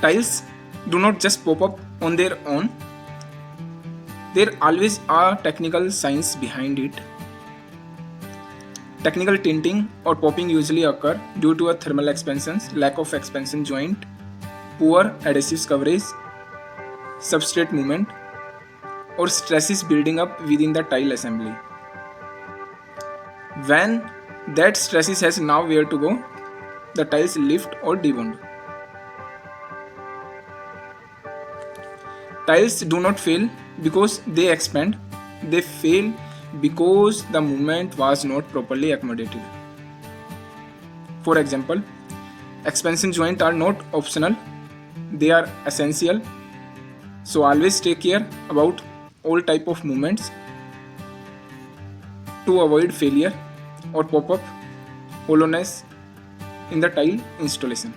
Tiles do not just pop up on their own. There always are technical science behind it. Technical tinting or popping usually occur due to a thermal expansion, lack of expansion joint, poor adhesive coverage, substrate movement, or stresses building up within the tile assembly. When that stresses has nowhere to go, the tiles lift or debond. Tiles do not fail because they expand, they fail because the movement was not properly accommodated. For example, expansion joints are not optional, they are essential. So always take care about all type of movements to avoid failure or pop-up hollowness in the tile installation.